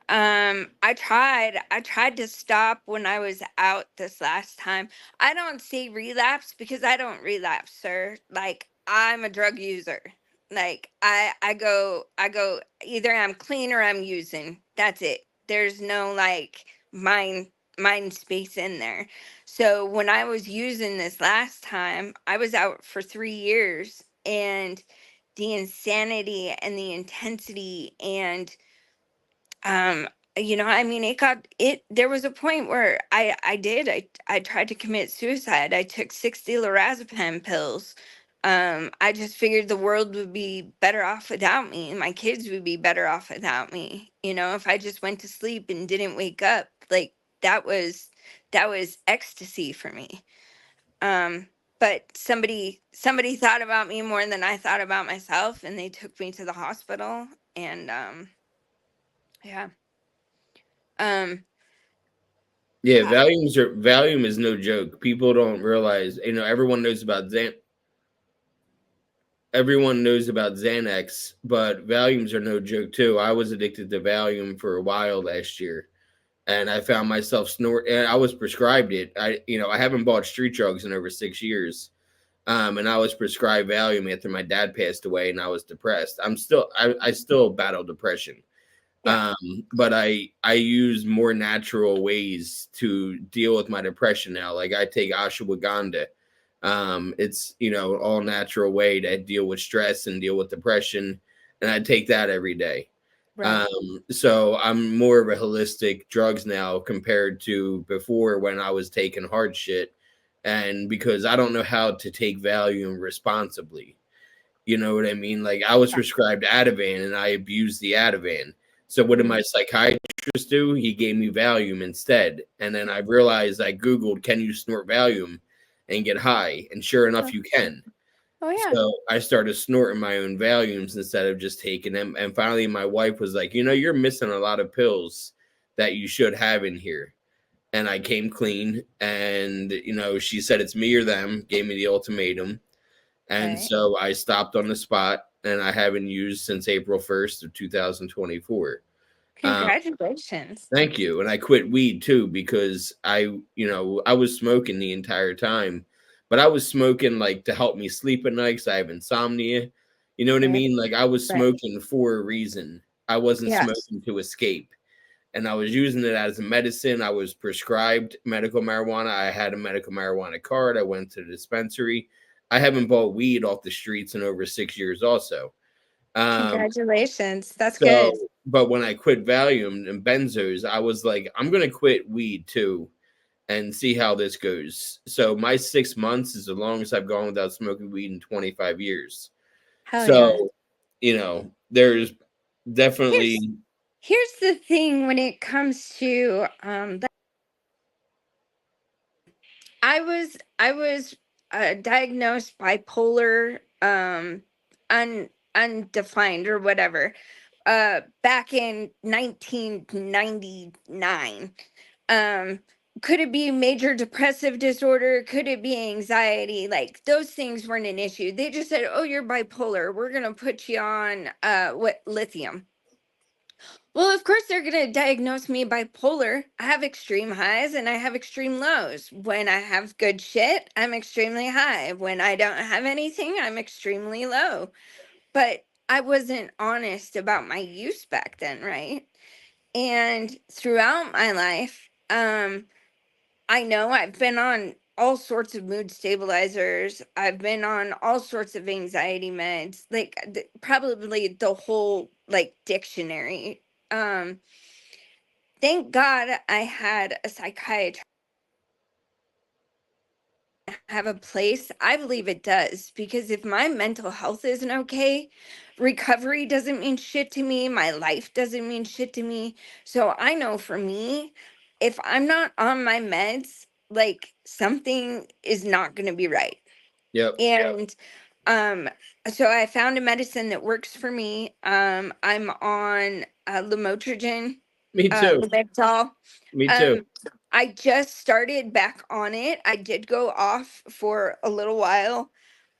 I tried to stop when I was out this last time. I don't say relapse because I don't relapse, sir. Like, I'm a drug user. Like, I go either I'm clean or I'm using. That's it. There's no like mind space in there. So when I was using this last time, I was out for 3 years, and the insanity and the intensity, and um I mean, it there was a point where I tried to commit suicide. I took 60 lorazepam pills. I just figured the world would be better off without me, and my kids would be better off without me, if I just went to sleep and didn't wake up. Like, that was ecstasy for me. um but somebody thought about me more than I thought about myself, and they took me to the hospital. And yeah. um Yeah, uh, Valium is no joke. People don't realize, everyone knows about Xanax, but Valiums are no joke too. I was addicted to Valium for a while last year, and I found myself snort. And I was prescribed it. I haven't bought street drugs in over 6 years. And I was prescribed Valium after my dad passed away, and I was depressed. I still battle depression. yeah. But I use more natural ways to deal with my depression now. Like I take ashwagandha. It's all natural way to deal with stress and deal with depression, and I take that every day. Right. So I'm more of a holistic drugs now compared to before when I was taking hard shit. And because I don't know how to take Valium responsibly. You know what I mean? Like I was prescribed Ativan and I abused the Ativan. So what did Mm. my psychiatrist do? He gave me Valium instead. And then I realized I Googled, can you snort Valium and get high? And sure enough, Oh, you can. oh yeah. So I started snorting my own Valiums instead of just taking them. And finally, my wife was like, you're missing a lot of pills that you should have in here. And I came clean. And, she said it's me or them, gave me the ultimatum. And Right. so I stopped on the spot and I haven't used since April 1st of 2024. Um, Congratulations. Thank you. And I quit weed too because I was smoking the entire time, but I was smoking like to help me sleep at night because I have insomnia. You know what I Right. mean? Like I was Right. smoking for a reason. I wasn't Yeah. smoking to escape. And I was using it as a medicine. I was prescribed medical marijuana. I had a medical marijuana card. I went to the dispensary. I haven't bought weed off the streets in over 6 years, also. Um, Congratulations. That's so, good. but when I quit Valium and benzos, I was like, I'm gonna quit weed too and see how this goes. So my 6 months is the longest I've gone without smoking weed in 25 years. Hell yeah. So, there's Here's definitely. here's the thing when it comes to I was diagnosed bipolar, undefined or whatever, back in 1999. um could it be major depressive disorder, could it be anxiety? Like those things weren't an issue. They just said, oh, you're bipolar, we're going to put you on what, lithium. Well, of course, they're going to diagnose me bipolar. I have extreme highs and I have extreme lows. When I have good shit, I'm extremely high. When I don't have anything, I'm extremely low. But I wasn't honest about my use back then, right? And throughout my life, I know I've been on all sorts of mood stabilizers. I've been on all sorts of anxiety meds, like probably the whole like dictionary. Um, thank God I had a psychiatrist have a place. I believe it does, because if my mental health isn't okay, recovery doesn't mean shit to me. My life doesn't mean shit to me. So I know for me, if I'm not on my meds, like something is not going to be right. Yep. And um so I found a medicine that works for me. I'm on lamotrigine, Me too. Lamictal. Me too. um I just started back on it. I did go off for a little while.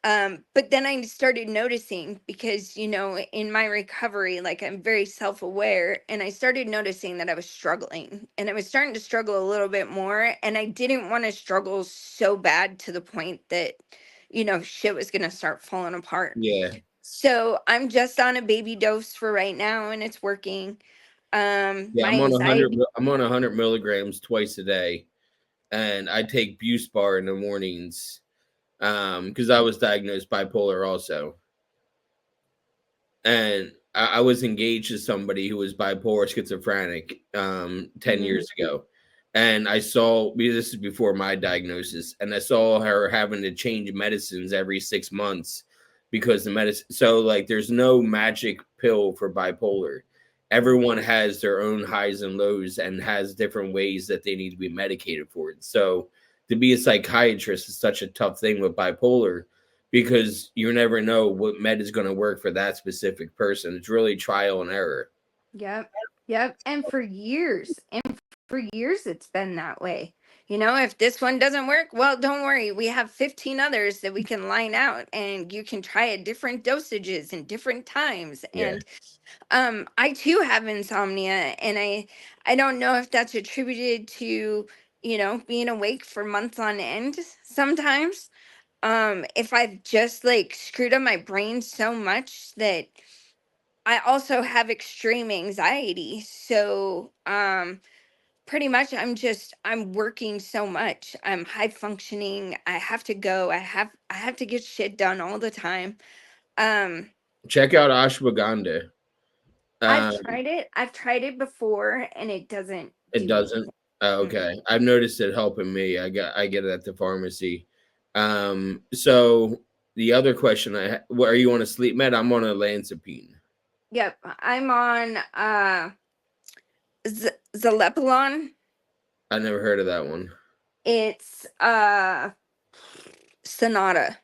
But then I started noticing, because in my recovery, like, I'm very self-aware, and I started noticing that I was struggling, and I was starting to struggle a little bit more, and I didn't want to struggle so bad to the point that shit was going to start falling apart. Yeah. So I'm just on a baby dose for right now, and it's working. Yeah, My I'm on 100. anxiety. I'm on 100 milligrams twice a day, and I take Buspar in the mornings. Because I was diagnosed bipolar also, and I was engaged to somebody who was bipolar schizophrenic 10 years Mhm. ago, and I saw, because this is before my diagnosis, and I saw her having to change medicines every 6 months because the medicine. So like, there's no magic pill for bipolar. Everyone has their own highs and lows and has different ways that they need to be medicated for it. So to be a psychiatrist is such a tough thing with bipolar, because you never know what med is going to work for that specific person. It's really trial and error. Yep. Yep. And for years it's been that way. If this one doesn't work, well, don't worry. We have 15 others that we can line out, and you can try at different dosages and different times. Yeah. And I too have insomnia, and I don't know if that's attributed to, being awake for months on end sometimes. If I've just like screwed up my brain so much that I also have extreme anxiety. So, pretty much I'm working so much. I'm high functioning. I have to go. I have to get shit done all the time. Um, Check out ashwagandha. I've Um, tried it. I've tried it before and it doesn't it do doesn't. anything. Oh, Mm. okay, I've noticed it helping me. I get it at the pharmacy. So the other question what are you on a sleep med? I'm on a Lansopine. Yep. I'm on Zalepalon. I never heard of that one. It's Sonata.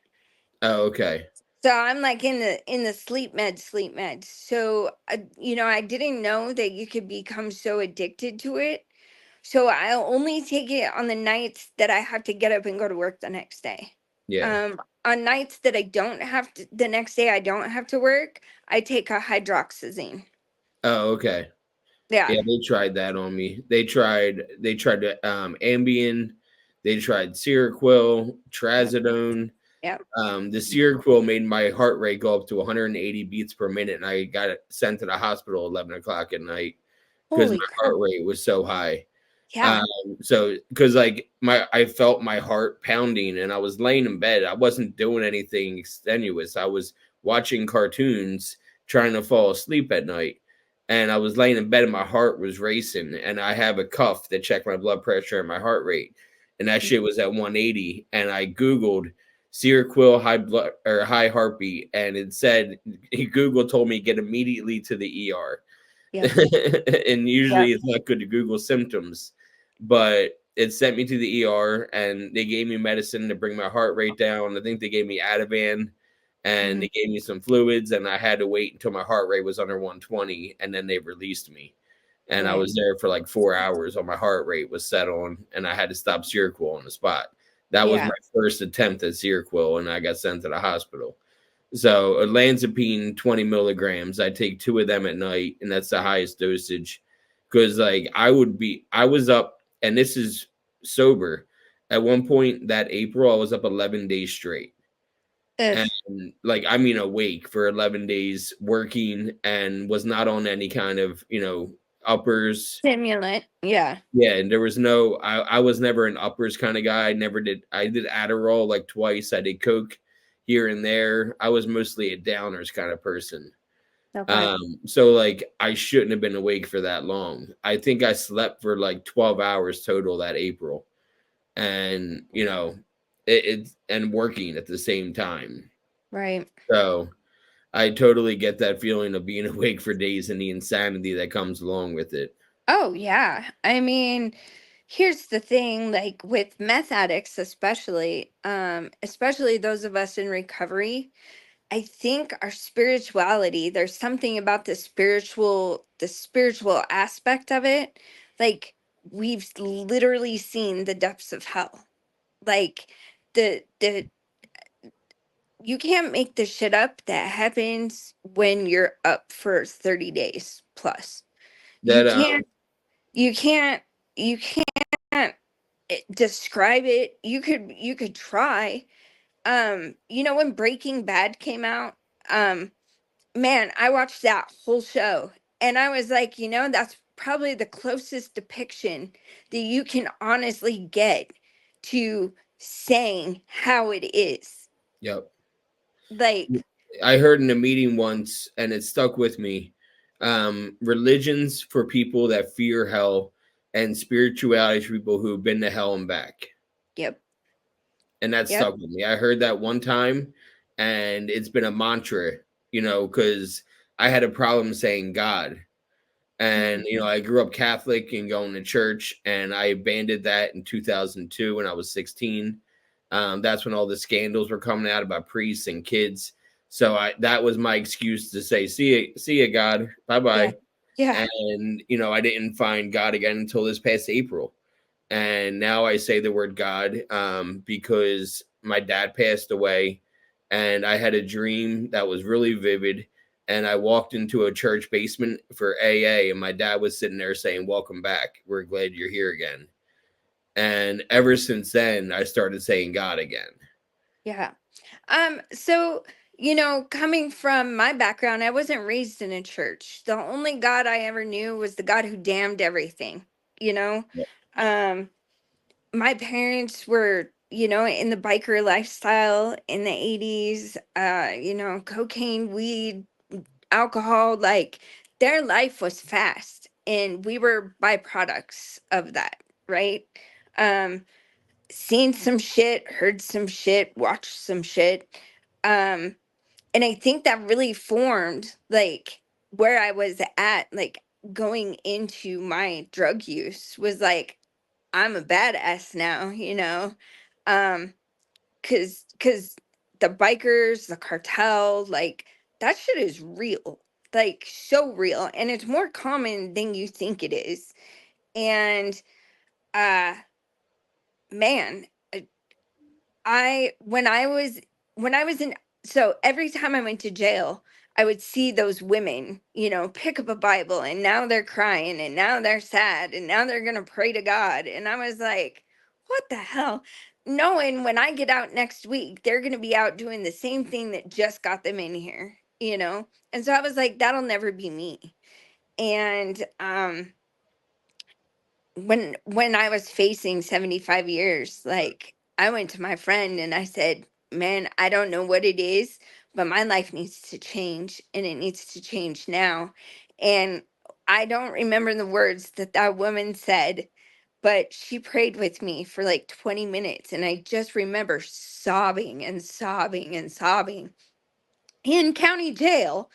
Oh, okay. So I'm like in the sleep med. So I didn't know that you could become so addicted to it. So I'll only take it on the nights that I have to get up and go to work the next day. Yeah. On nights that I don't have to, the next day I don't have to work, I take a hydroxyzine. Oh, okay. Yeah. Yeah, they tried that on me. They tried Ambien, they tried Seroquel, Yep. Trazodone. Yep. The Seroquel made my heart rate go up to 180 beats per minute, and I got sent to the hospital 11 o'clock at night because Holy my crap. heart rate was so high. Yeah. So because like I felt my heart pounding, and I was laying in bed. I wasn't doing anything extenuous. I was watching cartoons, trying to fall asleep at night, and I was laying in bed, and my heart was racing. And I have a cuff that checked my blood pressure and my heart rate, and that shit was at 180. And I googled Seroquel high blood or high heartbeat, and it said Google told me get immediately to the ER. Yep. And usually Yep. it's not good to Google symptoms, but it sent me to the ER and they gave me medicine to bring my heart rate down. I think they gave me Ativan and Mhm. they gave me some fluids, and I had to wait until my heart rate was under 120, and then they released me. And I Right. was there for like 4 hours while my heart rate was set on, and I had to stop Seroquel on the spot. That was Yeah. my first attempt at Seroquel, and I got sent to the hospital. So olanzapine 20 milligrams. I take two of them at night, and that's the highest dosage. Because like I was up, and this is sober. At one point that April, I was up 11 days straight. Ugh. And like I mean awake for 11 days working and was not on any kind of, uppers. Stimulant. Yeah. Yeah, and there was I was never an uppers kind of guy. I did Adderall like twice. I did Coke here and there. I was mostly a downers kind of person. Okay. So like I shouldn't have been awake for that long. I think I slept for like 12 hours total that April. And and working at the same time. Right. So I totally get that feeling of being awake for days and the insanity that comes along with it. Oh, yeah. I mean, here's the thing, like with meth addicts especially, especially those of us in recovery, I think our spirituality, there's something about the spiritual aspect of it. Like we've literally seen the depths of hell. Like the you can't make the shit up that happens when you're up for 30 days plus. You That can't you can't you can't describe it. You could try. When Breaking Bad came out, um man, I watched that whole show and I was like, that's probably the closest depiction that you can honestly get to saying how it is. Yep. Like, I heard in a meeting once, and it stuck with me. Religions for people that fear hell, and spirituality for people who've been to hell and back. yep, And that yep, stuck with me. I heard that one time, and it's been a mantra, because I had a problem saying God. And, mhm, I grew up Catholic and going to church, and I abandoned that in 2002 when I was 16. That's when all the scandals were coming out about priests and kids. So that was my excuse to say, see ya, God, bye yeah, bye. yeah, And I didn't find God again until this past April. And now I say the word God because my dad passed away, and I had a dream that was really vivid. And I walked into a church basement for AA, and my dad was sitting there saying, "Welcome back. We're glad you're here again." And ever since then, I started saying God again. yeah. So, coming from my background, I wasn't raised in a church. The only God I ever knew was the God who damned everything, you know? Um, my parents were, in the biker lifestyle in the 80s, cocaine, weed, alcohol, like their life was fast and we were byproducts of that, right? Um, Seen some shit, heard some shit, watched some shit. Um, and I think that really formed like where I was at, like going into my drug use was like, I'm a badass now, you know? Um, cause the bikers, the cartel, like that shit is real, like so real, and it's more common than you think it is. And uh man, I when I was in so every time I went to jail, I would see those women, you know, pick up a Bible and now they're crying and now they're sad and now they're going to pray to God. And I was like, what the hell? Knowing when I get out next week, they're going to be out doing the same thing that just got them in here, you know? And so I was like, that'll never be me. And when I was facing 75 years, like I went to my friend and I said, "Man, I don't know what it is, but my life needs to change and it needs to change now." And I don't remember the words that that woman said, but she prayed with me for like 20 minutes and I just remember sobbing and sobbing and sobbing in county jail.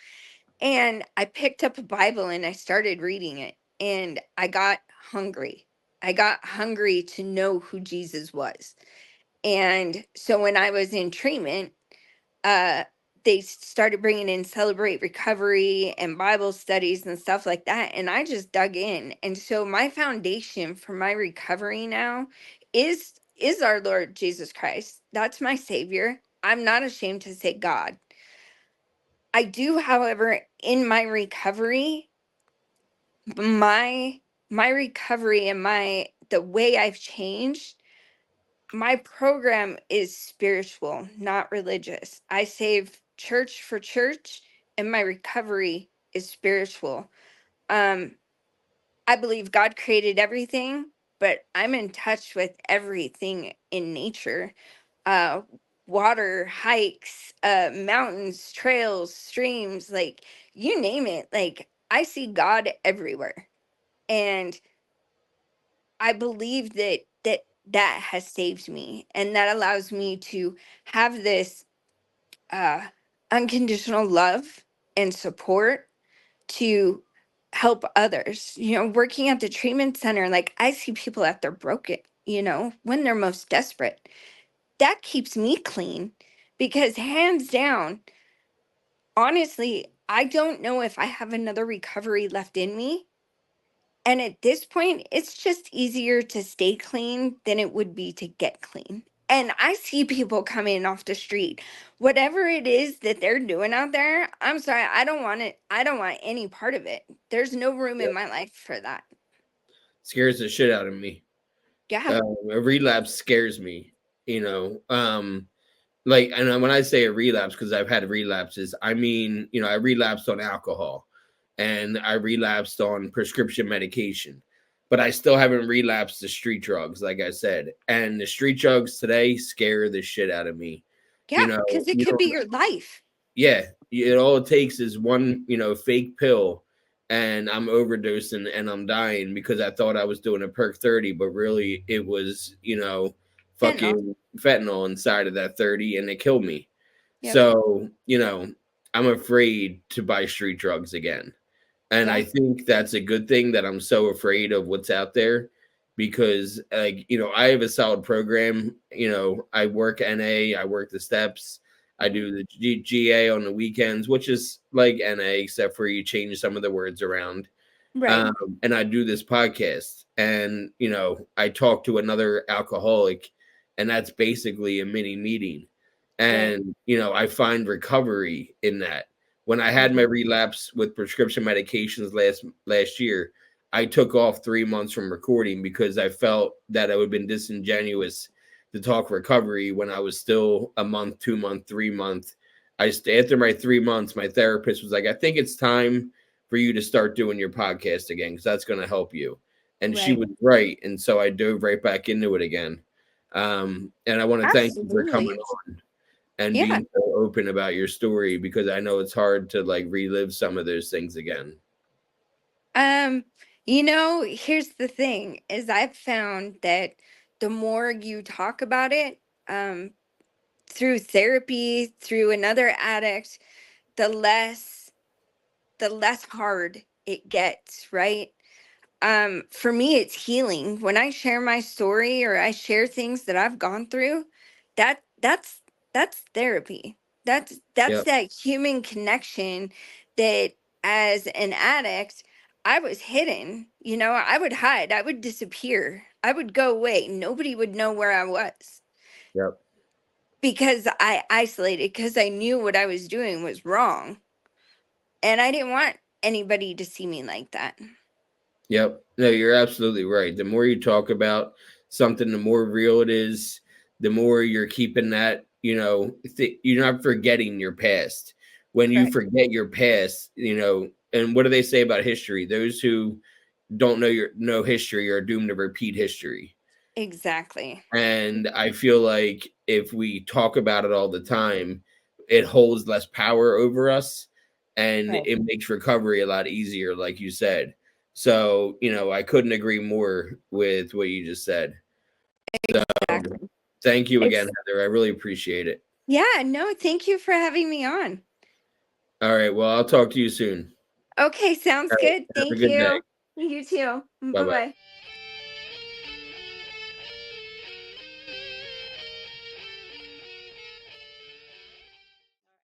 And I picked up a Bible and I started reading it. And I got hungry. I got hungry to know who Jesus was. And so when I was in treatment, uh, they started bringing in Celebrate Recovery and Bible studies and stuff like that. And I just dug in. And so my foundation for my recovery now is our Lord Jesus Christ. That's my savior. I'm not ashamed to say God. I do, however, in my recovery, my recovery and my the way I've changed, my program is spiritual, not religious. I save church for church and my recovery is spiritual. Um I believe God created everything, but I'm in touch with everything in nature. uh Water, hikes, mountains, trails, streams, like you name it, like I see God everywhere. And I believe that has saved me and that allows me to have this uh unconditional love and support to help others. You know, working at the treatment center, like I see people at their broken, you know, when they're most desperate. That keeps me clean because hands down, honestly, I don't know if I have another recovery left in me. And at this point, it's just easier to stay clean than it would be to get clean. And I see people coming off the street, whatever it is that they're doing out there. I'm sorry, I don't want it. I don't want any part of it. There's no room in Yep. my life for that. Scares the shit out of me. Yeah. A relapse scares me, you know. Like, and when I say a relapse, because I've had relapses, I mean, you know, I relapsed on alcohol and I relapsed on prescription medication, but I still haven't relapsed to street drugs, like I said. And the street drugs today scare the shit out of me. You Yeah. know, Because it you could be don't, your life. yeah, all it takes is one, you know, fake pill and I'm overdosing and I'm dying because I thought I was doing a perk 30, but really it was, you know, Fentanyl. fucking fentanyl inside of that 30 and it killed me. Yep. So, you know, I'm afraid to buy street drugs again. And I Yeah. think that's a good thing that I'm so afraid of what's out there because, like, you know, I have a solid program. You know, I work NA, I work the steps, I do the GA on the weekends, which is like NA, except for you change some of the words around. Right. And I do this podcast, and you know, I talk to another alcoholic, and that's basically a mini meeting. Right. And you know, I find recovery in that. When I had my Mhm. relapse with prescription medications last year, I took off 3 months from recording because I felt that I would have been disingenuous to talk recovery when I was still a month, 2 month, 3 month. After my 3 months, my therapist was like, "I think it's time for you to start doing your podcast again because that's going to help you." And she Right. was right. And so I dove right back into it again. And I want to thank you for coming Absolutely. on and Yeah. being so open about your story because I know it's hard to like relive some of those things again. Um, here's the thing is I've found that the more you talk about it, um, through therapy, through another addict, the less hard it gets, right? For me it's healing. When I share my story or I share things that I've gone through, that's therapy. That's Yep, that human connection that as an addict I was hidden. I would hide, I would disappear, I would go away, nobody would know where I was yep. because I isolated, because I knew what I was doing was wrong, and I didn't want anybody to see me like that. Yep. No, you're absolutely right. The more you talk about something, the more real it is, the more you're keeping that, you're not forgetting your past. When you Correct. forget your past, and what do they say about history? Those who don't know history are doomed to repeat history. Exactly. And I feel like if we talk about it all the time, it holds less power over us and Right. it makes recovery a lot easier, like you said. So, I couldn't agree more with what you just said. So, Exactly. thank you again, It's Heather. I really appreciate it. Yeah, no, thank you for having me on. All right. Well, I'll talk to you soon. Okay, sounds All right. good. Have a Thank good day. you. You too. Bye Bye bye. bye.